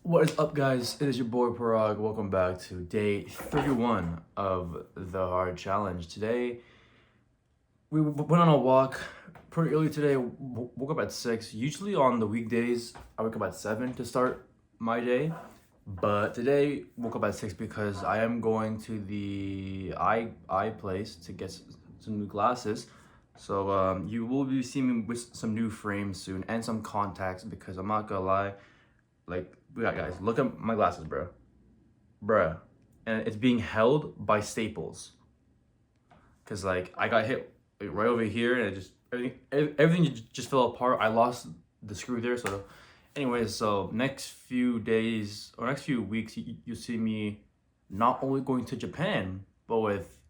What is up, guys? It is your boy Parag. Welcome back to day 31 of the hard challenge. Today, we went on a walk pretty early today. Woke up at 6. Usually on the weekdays, I wake up at 7 to start my day. But today, woke up at 6 because I am going to the eye place to get some new glasses. So you will be seeing me with some new frames soon and some contacts because I'm not gonna lie, like, we got guys, look at my glasses, bruh, and it's being held by staples. Cause like I got hit right over here, and it just everything just fell apart. I lost the screw there. So, anyways, so next few days or next few weeks, you'll see me not only going to Japan, but with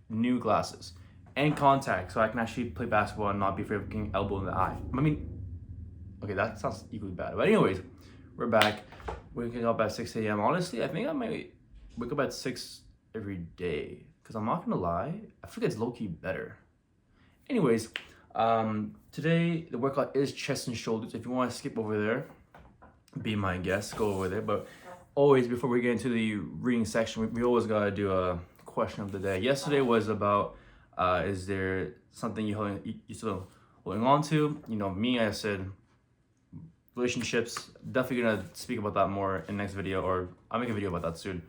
new glasses and contacts, so I can actually play basketball and not be afraid of getting elbowed in the eye. I mean, okay, that sounds equally bad. But anyways, we're back. Waking up at 6 a.m. Honestly, I think I might wake up at 6 every day. Because I'm not gonna lie, I feel like it's low-key better. Anyways, today the workout is chest and shoulders. If you want to skip over there, be my guest, go over there. But always, before we get into the reading section, we always gotta do a question of the day. Yesterday was about, is there something you still holding on to? You know, me, I said relationships. Definitely gonna speak about that more in next video, or I'll make a video about that soon.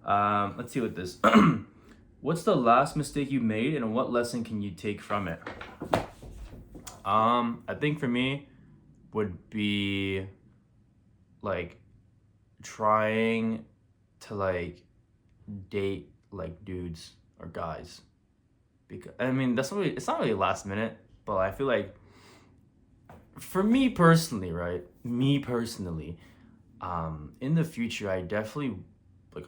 Let's see what this. What's the last mistake you made, and what lesson can you take from it? I think for me would be like trying to like date like dudes or guys, because I mean it's not really last minute, but I feel like for me personally, right? In the future, I definitely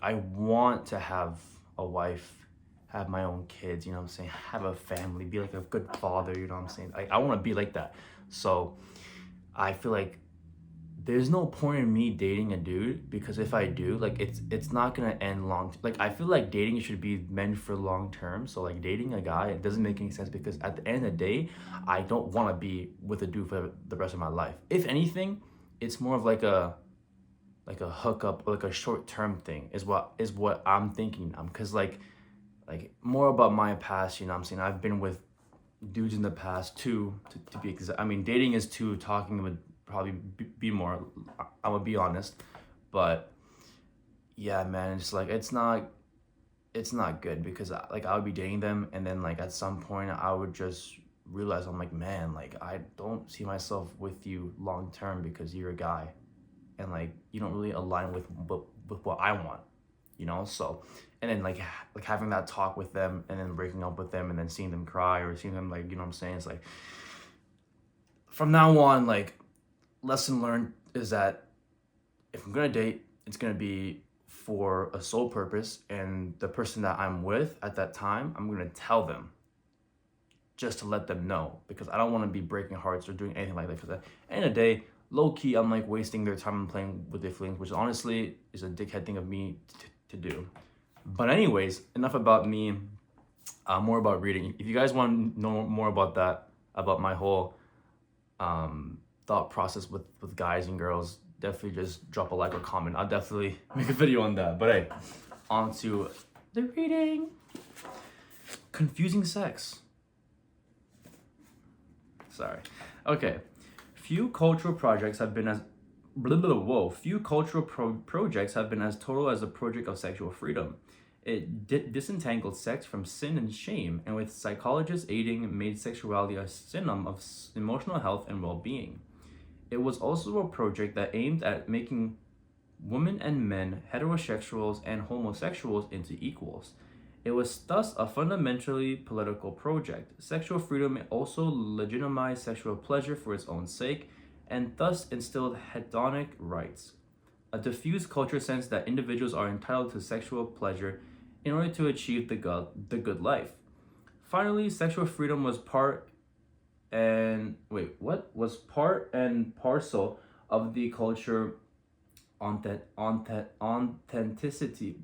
I want to have a wife, have my own kids, you know what I'm saying? Have a family, be like a good father, you know what I'm saying? I want to be like that. So I feel like there's no point in me dating a dude, because if I do, like it's not gonna end long. Like I feel like dating should be meant for long term. So like dating a guy, it doesn't make any sense, because at the end of the day, I don't want to be with a dude for the rest of my life. If anything, it's more of like a hookup, or like a short term thing is what I'm thinking. Because like more about my past, you know what I'm saying? I've been with dudes in the past too, to be exact. I mean, dating is two, talking would probably be more. I'm gonna be honest, but yeah, man, it's like it's not good, because I would be dating them, and then like at some point I would just realize, I'm like, man, like I don't see myself with you long term, because you're a guy, and like you don't really align with what I want, you know. So, and then like having that talk with them, and then breaking up with them, and then seeing them cry, or seeing them, like, you know what I'm saying, it's like from now on, like, lesson learned is that if I'm gonna date, it's gonna be for a sole purpose, and the person that I'm with at that time, I'm gonna tell them, just to let them know, because I don't want to be breaking hearts or doing anything like that. Because at the end of the day, low key, I'm like wasting their time and playing with their feelings, which honestly is a dickhead thing of me to do. But anyways, enough about me. More about reading. If you guys want to know more about that, about my whole thought process with guys and girls, definitely just drop a like or comment. I'll definitely make a video on that. But hey, on to the reading. Confusing sex. Sorry. Okay. Few cultural projects have been as projects have been as total as the project of sexual freedom. It disentangled sex from sin and shame, and with psychologists aiding, made sexuality a synonym of emotional health and well-being. It was also a project that aimed at making women and men, heterosexuals and homosexuals, into equals. It was thus a fundamentally political project. Sexual freedom also legitimized sexual pleasure for its own sake, and thus instilled hedonic rights, a diffuse culture sense that individuals are entitled to sexual pleasure in order to achieve the good life. Finally, sexual freedom was part and parcel of the culture authenticity,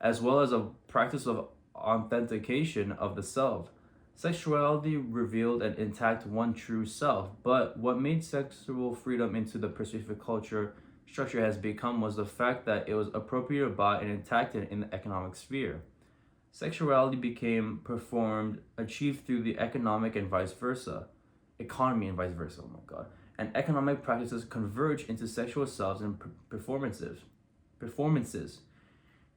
as well as a practice of authentication of the self. Sexuality revealed an intact one true self, but what made sexual freedom into the pervasive culture structure has become was the fact that it was appropriated by and attacked in the economic sphere. Sexuality became performed, achieved through the economic and vice versa. Economy and vice versa, oh my god. And economic practices converge into sexual selves and performances.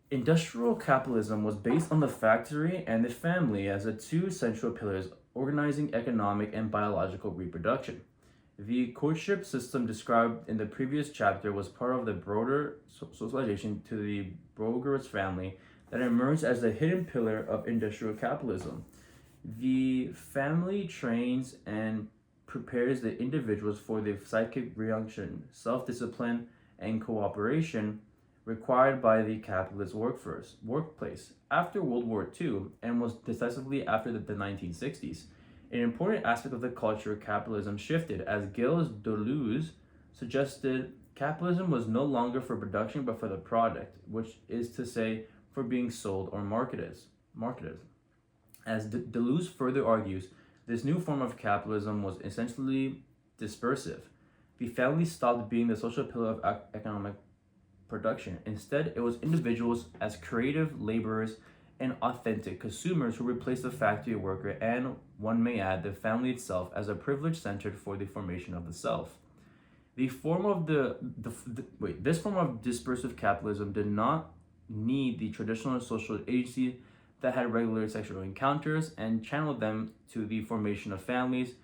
Industrial capitalism was based on the factory and the family as the two central pillars organizing economic and biological reproduction. The courtship system described in the previous chapter was part of the broader socialization to the Brogger's family that emerged as the hidden pillar of industrial capitalism. The family trains and prepares the individuals for the psychic reaction, self-discipline, and cooperation required by the capitalist workplace. After World War II, and was decisively after the 1960s, an important aspect of the culture of capitalism shifted as Gilles Deleuze suggested capitalism was no longer for production but for the product, which is to say, for being sold or marketed. As Deleuze further argues, this new form of capitalism was essentially dispersive. The family stopped being the social pillar of economic production. Instead, it was individuals as creative laborers and authentic consumers who replaced the factory worker and, one may add, the family itself as a privilege centered for the formation of the self. This form of dispersive capitalism did not need the traditional social agency that had regular sexual encounters and channeled them to the formation of families.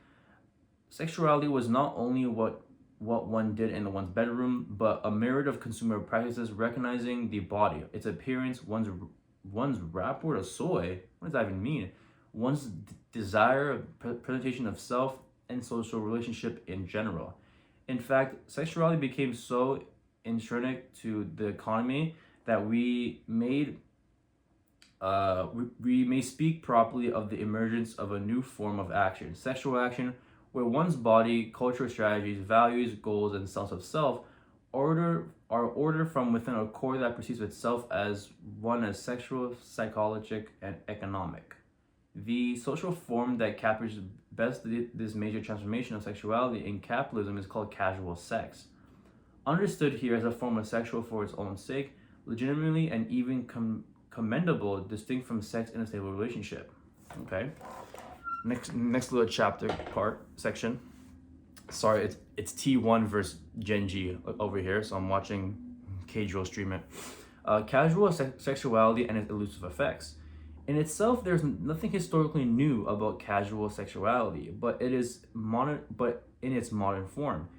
Sexuality was not only what one did in one's bedroom, but a myriad of consumer practices recognizing the body, its appearance, one's rapport to soy, what does that even mean? One's desire, presentation of self, and social relationship in general. In fact, sexuality became so intrinsic to the economy that we may speak properly of the emergence of a new form of action, sexual action, where one's body, cultural strategies, values, goals, and sense of self are ordered from within a core that perceives itself as sexual, psychological, and economic. The social form that captures best this major transformation of sexuality in capitalism is called casual sex. Understood here as a form of sexual for its own sake, legitimately and even commendable, distinct from sex in a stable relationship. Okay. Next little chapter section. Sorry, it's T1 versus Gen G over here, so I'm watching K-Drill stream it. Casual sexuality and its elusive effects. In itself, there's nothing historically new about casual sexuality, but in its modern form.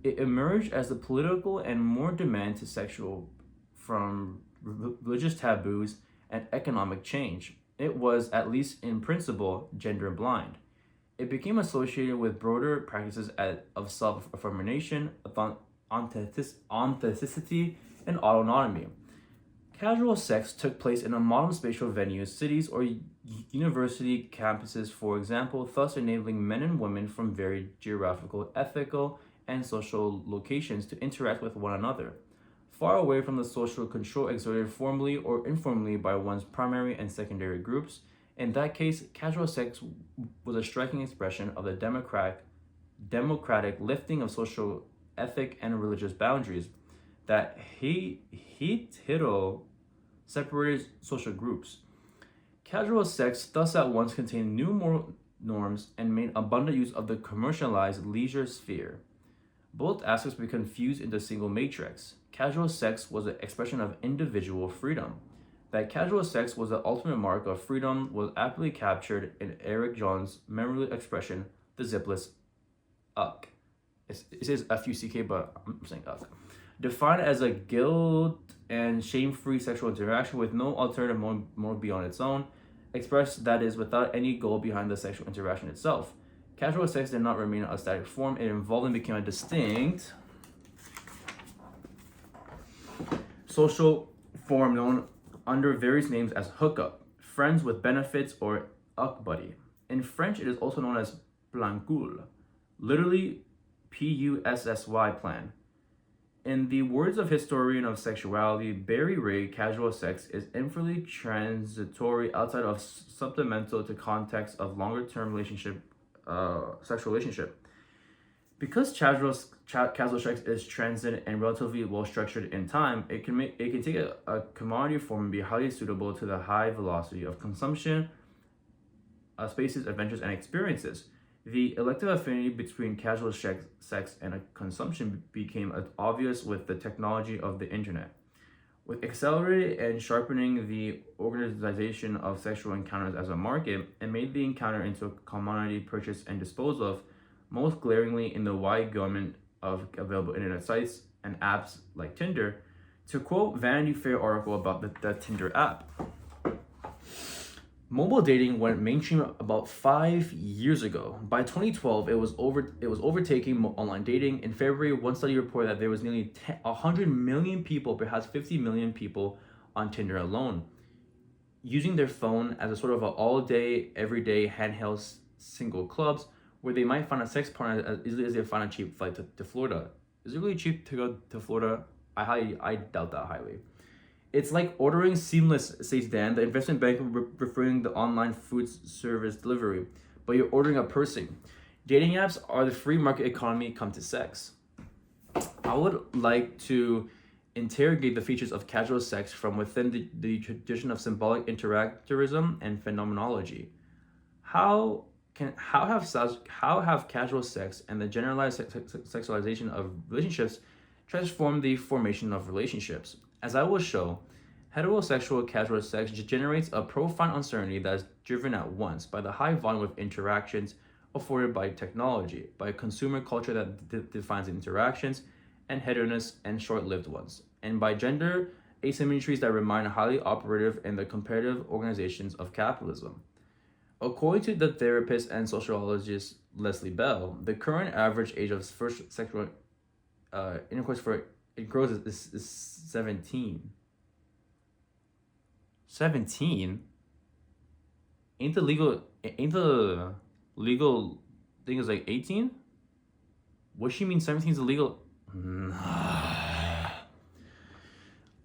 It emerged as the political and more demand to sexual from religious taboos and economic change. It was, at least in principle, gender blind. It became associated with broader practices of self-affirmation, authenticity, and autonomy. Casual sex took place in a modern spatial venues, cities, or university campuses, for example, thus enabling men and women from varied geographical, ethical, and social locations to interact with one another, far away from the social control exerted formally or informally by one's primary and secondary groups. In that case, casual sex was a striking expression of the democratic lifting of social ethic and religious boundaries that hetero separated social groups. Casual sex thus at once contained new moral norms and made abundant use of the commercialized leisure sphere. Both aspects become fused into a single matrix. Casual sex was an expression of individual freedom. That casual sex was the ultimate mark of freedom was aptly captured in Eric John's memorable expression, the zipless uck. It says F-U-C-K, but I'm saying uck. Defined as a guilt and shame-free sexual interaction with no alternative mode beyond its own, expressed that is without any goal behind the sexual interaction itself. Casual sex did not remain a static form. It evolved and became a distinct social form known under various names as hookup, friends with benefits, or uck buddy. In French, it is also known as plancul, literally P-U-S-S-Y plan. In the words of historian of sexuality Barry Ray, casual sex is infinitely transitory outside of supplemental to context of longer-term sexual relationship. Because casual sex is transient and relatively well structured in time, it can take a commodity form and be highly suitable to the high velocity of consumption, spaces, adventures, and experiences. The elective affinity between casual sex and a consumption became obvious with the technology of the internet. With accelerated and sharpening the organization of sexual encounters as a market, it made the encounter into a commodity purchased and disposed of, most glaringly in the wide gamut of available internet sites and apps like Tinder. To quote Vanity Fair article about the Tinder app, mobile dating went mainstream about 5 years ago. By 2012, it was overtaking online dating. In February, one study reported that there was nearly 100 million people, perhaps 50 million people, on Tinder alone, using their phone as a sort of an all-day, everyday handheld single clubs where they might find a sex partner as easily as they find a cheap flight to Florida. Is it really cheap to go to Florida? I doubt that highly. It's like ordering seamless, says Dan, the investment bank referring the online food service delivery, but you're ordering a person. Dating apps are the free market economy come to sex. I would like to interrogate the features of casual sex from within the tradition of symbolic interactorism and phenomenology. How have casual sex and the generalized sexualization of relationships transformed the formation of relationships? As I will show, heterosexual casual sex generates a profound uncertainty that is driven at once by the high volume of interactions afforded by technology, by a consumer culture that defines interactions and hedonous and short-lived ones, and by gender asymmetries that remain highly operative in the comparative organizations of capitalism. According to the therapist and sociologist Leslie Bell, the current average age of first sexual intercourse for girls is 17. 17? Ain't the legal thing is like 18? What she mean 17 is illegal?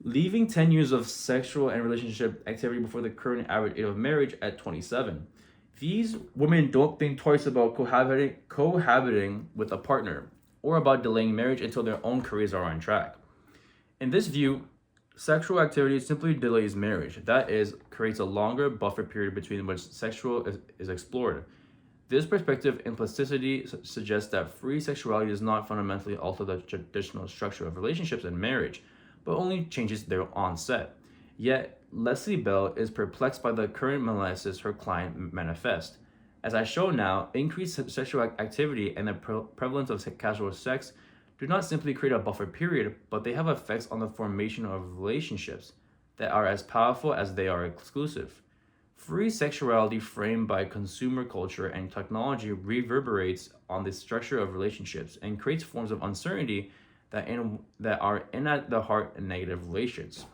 Leaving 10 years of sexual and relationship activity before the current average age of marriage at 27. These women don't think twice about cohabiting with a partner or about delaying marriage until their own careers are on track. In this view, sexual activity simply delays marriage. That is, creates a longer buffer period between which sexual is explored. This perspective implicitly suggests that free sexuality does not fundamentally alter the traditional structure of relationships and marriage, but only changes their onset. Yet, Leslie Bell is perplexed by the current malaise her client manifests. As I show now, increased sexual activity and the prevalence of casual sex do not simply create a buffer period, but they have effects on the formation of relationships that are as powerful as they are exclusive. Free sexuality framed by consumer culture and technology reverberates on the structure of relationships and creates forms of uncertainty that are at the heart of negative relations.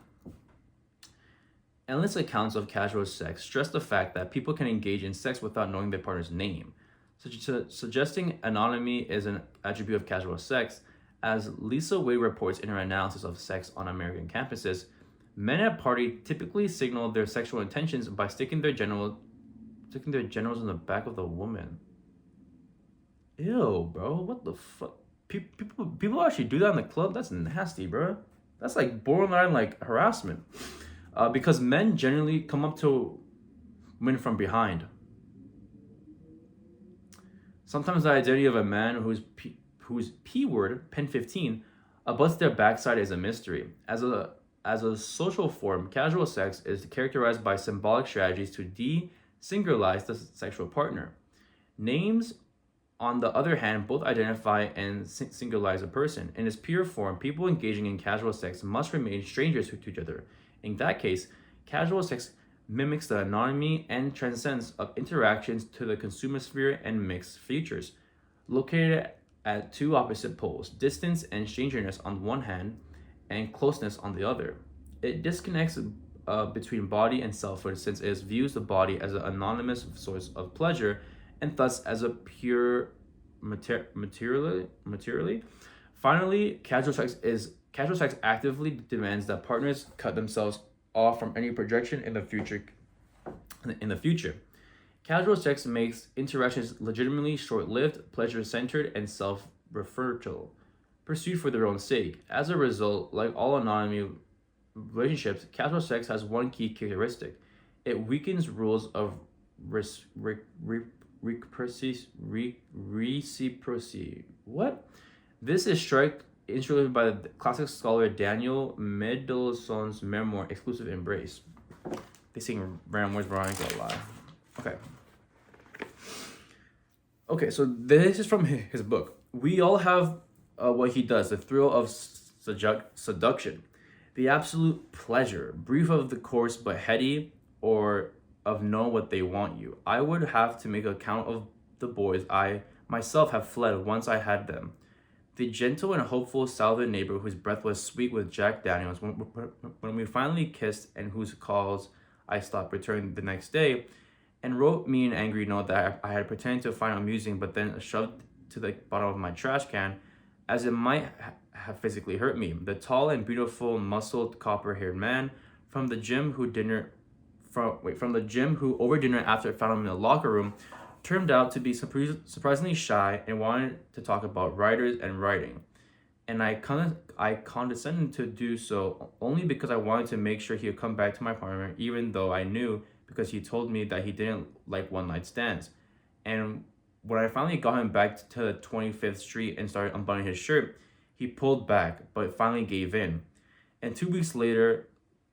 Endless accounts of casual sex stress the fact that people can engage in sex without knowing their partner's name, suggesting anonymity is an attribute of casual sex. As Lisa Wade reports in her analysis of sex on American campuses, men at party typically signal their sexual intentions by sticking their genitals in the back of the woman. Ew, bro, what the fuck? People actually do that in the club? That's nasty, bro. That's like borderline like harassment. Because men generally come up to women from behind. Sometimes the identity of a man whose P word, pen 15, abuts their backside is a mystery. As a social form, casual sex is characterized by symbolic strategies to de-singularize the sexual partner. Names, on the other hand, both identify and singularize a person. In its pure form, people engaging in casual sex must remain strangers to each other. In that case, casual sex mimics the anonymity and transcends of interactions to the consumer sphere and mixed futures. Located at two opposite poles, distance and strangeness on one hand, and closeness on the other. It disconnects between body and selfhood since it views the body as an anonymous source of pleasure and thus as a pure materially. Finally, casual sex actively demands that partners cut themselves off from any projection in the future. Casual sex makes interactions legitimately short-lived, pleasure-centered, and fertile, pursued for their own sake. As a result, like all anonymous relationships, casual sex has one key characteristic: it weakens rules of reciprocity. What? This is struck instructed by the classic scholar Daniel Mendelssohn's memoir "Exclusive Embrace." They sing random words, but I ain't gonna lie. Okay. Okay, so this is from his book. We all have what he does: the thrill of seduction, the absolute pleasure, brief of the course but heady, or of know what they want you. I would have to make account of the boys I myself have fled once I had them. The gentle and hopeful Salvin neighbor whose breath was sweet with Jack Daniels when we finally kissed, and whose calls I stopped returning the next day, and wrote me an angry note that I had pretended to find amusing but then shoved to the bottom of my trash can, as it might have physically hurt me. The tall and beautiful muscled copper-haired man from the gym who over dinner after I found him in the locker room turned out to be surprisingly shy and wanted to talk about writers and writing. And I condescended to do so only because I wanted to make sure he would come back to my apartment, even though I knew, because he told me that he didn't like one-night stands. And when I finally got him back to 25th Street and started unbuttoning his shirt, he pulled back, but finally gave in. And 2 weeks later,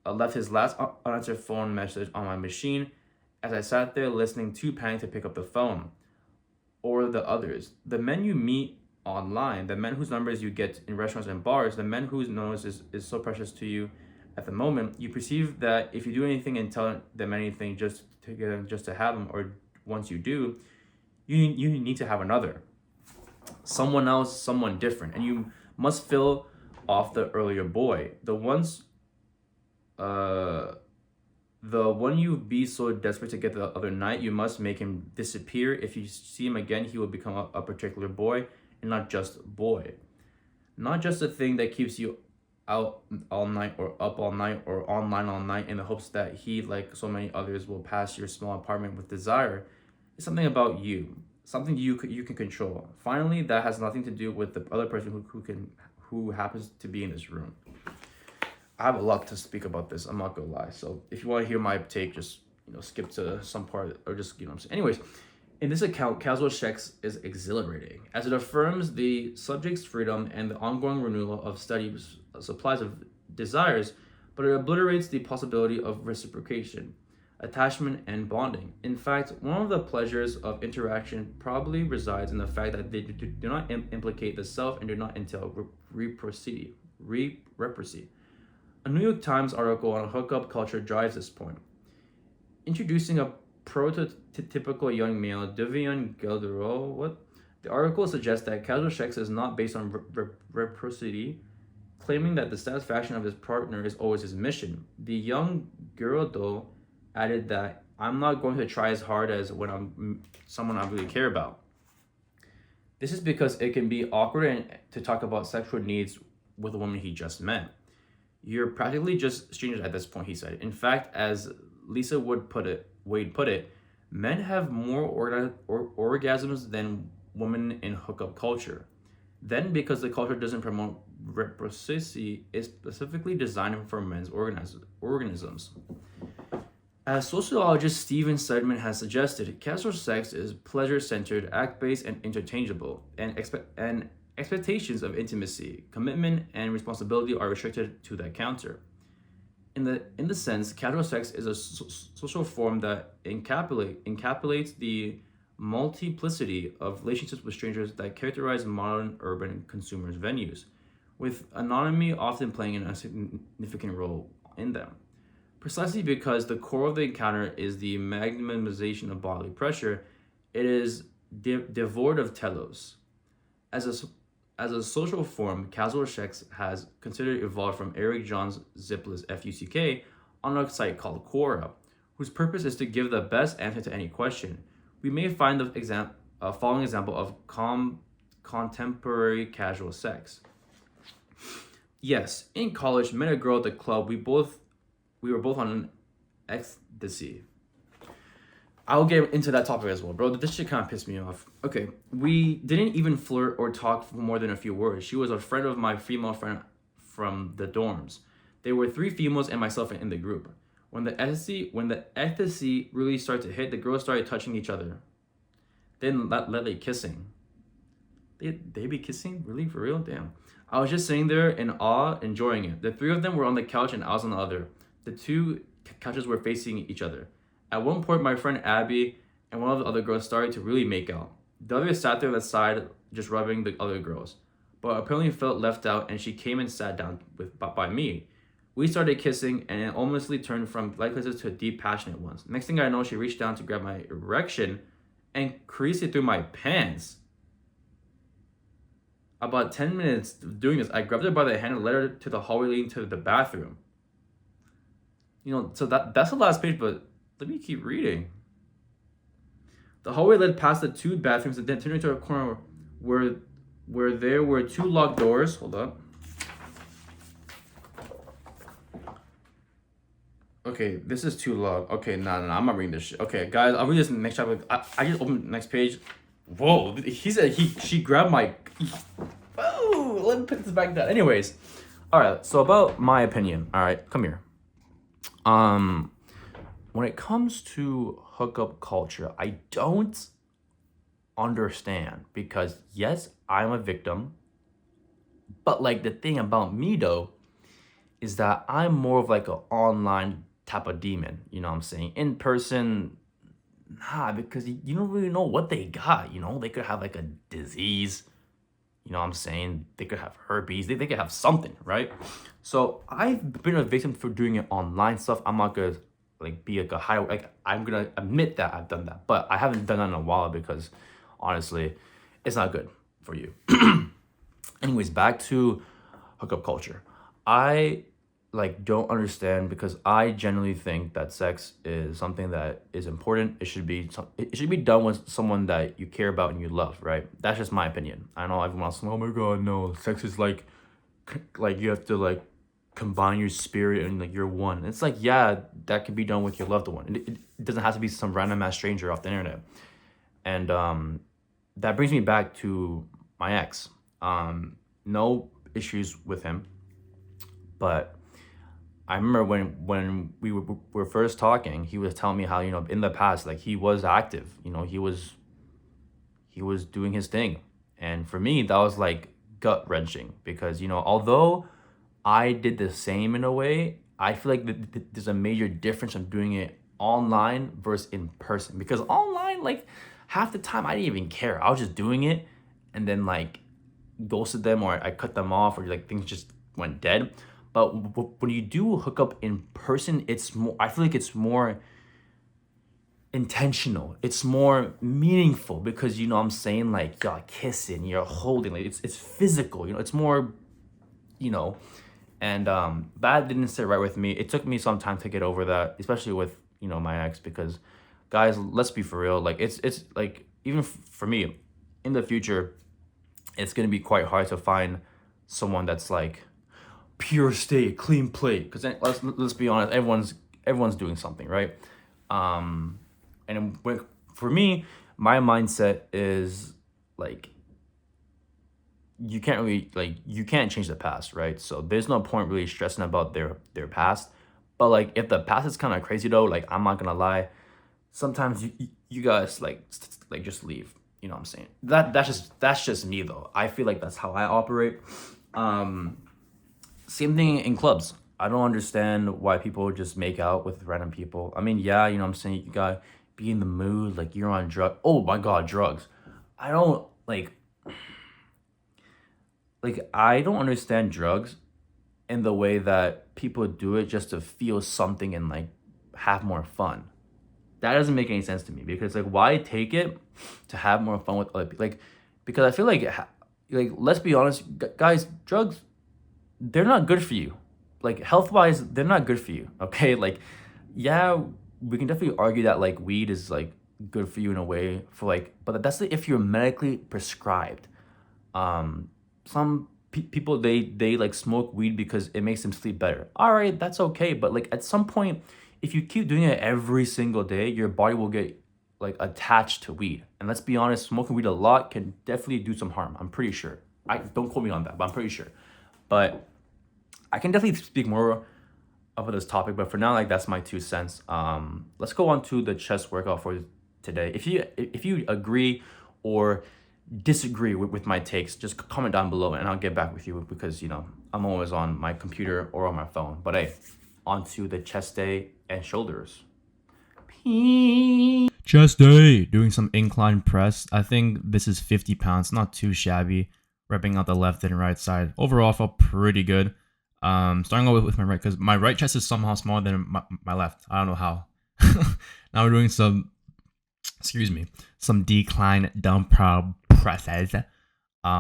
I left his last unanswered phone message on my machine as I sat there listening, too panicked to pick up the phone. Or the others. The men you meet online, the men whose numbers you get in restaurants and bars, the men whose notice is so precious to you at the moment, you perceive that if you do anything and tell them anything just to get them, just to have them, or once you do, you need to have another. Someone else, someone different. And you must fill off the earlier boy. The one you be so desperate to get the other night, you must make him disappear. If you see him again, he will become a particular boy, and not just boy. Not just a thing that keeps you out all night or up all night or online all night in the hopes that he, like so many others, will pass your small apartment with desire. It's something about you, something you can control. Finally, that has nothing to do with the other person who happens to be in this room. I have a lot to speak about this. I'm not gonna lie. So if you want to hear my take, just skip to some part, or just what I'm saying. Anyways, in this account, casual sex is exhilarating as it affirms the subject's freedom and the ongoing renewal of studies supplies of desires, but it obliterates the possibility of reciprocation, attachment, and bonding. In fact, one of the pleasures of interaction probably resides in the fact that they do not implicate the self and do not entail reciprocity. A New York Times article on hookup culture drives this point. Introducing a prototypical young male, Devian Gelderol, the article suggests that casual sex is not based on reciprocity, claiming that the satisfaction of his partner is always his mission. The young Geraldo added that I'm not going to try as hard as when I'm someone I really care about. This is because it can be awkward to talk about sexual needs with a woman he just met. You're practically just strangers at this point, he said. In fact, as Lisa Wade put it, men have more orgasms than women in hookup culture. Then, because the culture doesn't promote reciprocity, it's specifically designed for men's organisms. As sociologist Steven Seidman has suggested, casual sex is pleasure-centered, act-based, and interchangeable, and expectations of intimacy, commitment, and responsibility are restricted to that counter. In the sense, casual sex is a social form that encapsulates the multiplicity of relationships with strangers that characterize modern urban consumers' venues, with anonymity often playing a significant role in them. Precisely because the core of the encounter is the maximization of bodily pressure, it is devoid of telos. As a social form, casual sex has considered evolved from Eric John Zipla's FUCK on a site called Quora, whose purpose is to give the best answer to any question. We may find the following example of contemporary casual sex. Yes, in college, met a girl at the club. We were both on an ecstasy. I'll get into that topic as well, bro. This shit kind of pissed me off. Okay, we didn't even flirt or talk for more than a few words. She was a friend of my female friend from the dorms. There were three females and myself in the group. When the ecstasy really started to hit, the girls started touching each other. Then let they kissing. They be kissing? Really? For real? Damn. I was just sitting there in awe, enjoying it. The three of them were on the couch and I was on the other. The two couches were facing each other. At one point, my friend Abby and one of the other girls started to really make out. The other sat there on the side, just rubbing the other girls, but apparently felt left out, and she came and sat down by me. We started kissing, and it almost turned from light kisses to deep, passionate ones. Next thing I know, she reached down to grab my erection and creased it through my pants. About 10 minutes doing this, I grabbed her by the hand and led her to the hallway leading to the bathroom. So that's the last page, but let me keep reading. The hallway led past the two bathrooms and then turned into a corner where there were two locked doors. Hold up. Okay, this is too long. Okay, no, I'm not reading this shit. Okay, guys, I'll read this next chapter. I just opened the next page. Whoa, he said she grabbed my... Oh, let me put this back down. Anyways, all right, so about my opinion. All right, come here. When it comes to hookup culture, I don't understand because yes, I'm a victim. But like the thing about me though, is that I'm more of like an online type of demon. You know what I'm saying? In person, nah, because you don't really know what they got. They could have like a disease. You know what I'm saying? They could have herpes. They could have something, right? So I've been a victim for doing it online stuff. I'm not gonna be like a high, I'm gonna admit that I've done that, but I haven't done that in a while because honestly, it's not good for you. Anyways, back to hookup culture. I don't understand because I generally think that sex is something that is important. It should be done with someone that you care about and you love, right? That's just my opinion. I know everyone else, oh my god, no, sex is like you have to combine your spirit and you're one. It's yeah, that can be done with your loved one. It doesn't have to be some random ass stranger off the internet. And that brings me back to my ex. No issues with him, but I remember when we were first talking, he was telling me how in the past he was active. He was doing his thing, and for me that was gut wrenching because although I did the same in a way, I feel like there's a major difference of doing it online versus in person. Because online, half the time I didn't even care. I was just doing it and then ghosted them or I cut them off or things just went dead. But when you do hook up in person, it's more, I feel like it's more intentional. It's more meaningful because what I'm saying, y'all kissing, you're holding, it's physical, it's more, and that didn't sit right with me. It took me some time to get over that, especially with my ex, because guys, let's be for real, it's even for me in the future, it's gonna be quite hard to find someone that's pure state, clean plate, because let's be honest, everyone's doing something, right? And for me, my mindset is you can't really you can't change the past, right? So there's no point really stressing about their past. But if the past is kind of crazy though, I'm not gonna lie, sometimes you guys just leave. You know what I'm saying? That's just me though. I feel like that's how I operate. Same thing in clubs. I don't understand why people just make out with random people. I mean, yeah, what I'm saying, you gotta be in the mood, you're on drugs. Oh my god, drugs. I don't I don't understand drugs in the way that people do it just to feel something and have more fun. That doesn't make any sense to me because why take it to have more fun with other people? Because I feel let's be honest, guys, drugs, they're not good for you. Health wise, they're not good for you. Okay, yeah, we can definitely argue that weed is good for you in a way for but that's if you're medically prescribed. Some people they smoke weed because it makes them sleep better. All right, that's okay, but at some point, if you keep doing it every single day, your body will get like attached to weed. And let's be honest, smoking weed a lot can definitely do some harm. I'm pretty sure. I don't quote me on that, but I'm pretty sure. But I can definitely speak more about this topic, but for now, like that's my 2 cents. Let's go on to the chest workout for today. If you agree or disagree with my takes, just comment down below and I'll get back with you because I'm always on my computer or on my phone. But hey, on to the chest day and shoulders. Chest day, doing some incline press. I think this is 50 pounds, not too shabby. Repping out the left and right side. Overall, felt pretty good. Starting off with my right, because my right chest is somehow smaller than my left. I don't know how. Now we're doing some decline dumbbell presses.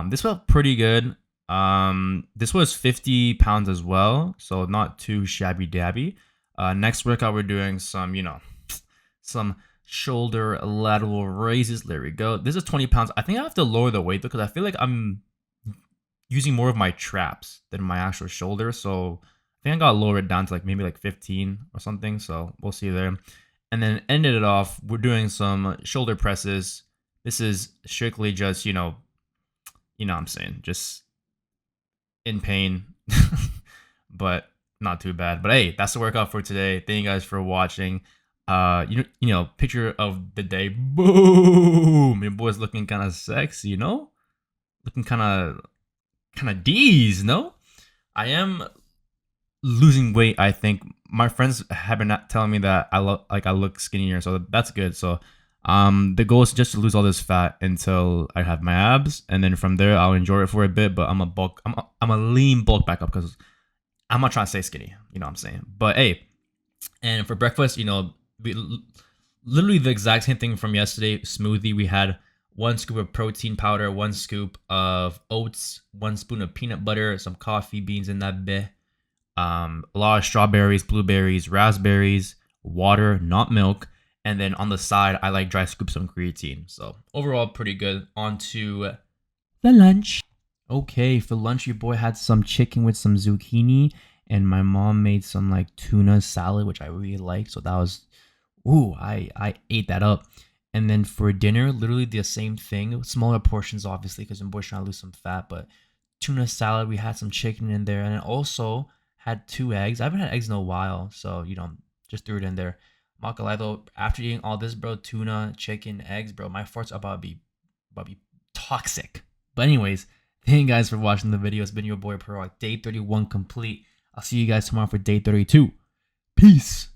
This felt pretty good. This was 50 pounds as well, so not too shabby dabby. Next workout, we're doing some shoulder lateral raises. There we go. This is 20 pounds. I think I have to lower the weight though, because I feel like I'm using more of my traps than my actual shoulder. So I think I got to lower it down to maybe 15 or something. So we'll see there. And then ended it off, we're doing some shoulder presses. This is strictly just, what I'm saying, just in pain, but not too bad. But hey, that's the workout for today. Thank you guys for watching. Picture of the day. Boom! Your boy's looking kind of sexy, looking kind of D's, no? I am losing weight. I think my friends have been telling me that I look skinnier, so that's good. So the goal is just to lose all this fat until I have my abs, and then from there I'll enjoy it for a bit. But I'm a lean bulk back up because I'm not trying to stay skinny. You know what I'm saying? But hey, and for breakfast, literally the exact same thing from yesterday. Smoothie. We had 1 scoop of protein powder, 1 scoop of oats, 1 spoon of peanut butter, some coffee beans in that bit, a lot of strawberries, blueberries, raspberries, water, not milk, and then on the side, I like dry scoops of creatine. So overall, pretty good. On to the lunch. Okay, for lunch, your boy had some chicken with some zucchini, and my mom made some tuna salad, which I really like. So that was, I ate that up. And then for dinner, literally the same thing. Smaller portions, obviously, because my boy's trying to lose some fat. But tuna salad, we had some chicken in there. And then also had 2 eggs. I haven't had eggs in a while. So, just threw it in there. I'm not gonna lie, though. After eating all this, bro, tuna, chicken, eggs, bro, my farts are about to be toxic. But anyways, thank you guys for watching the video. It's been your boy, Pro. Day 31 complete. I'll see you guys tomorrow for day 32. Peace.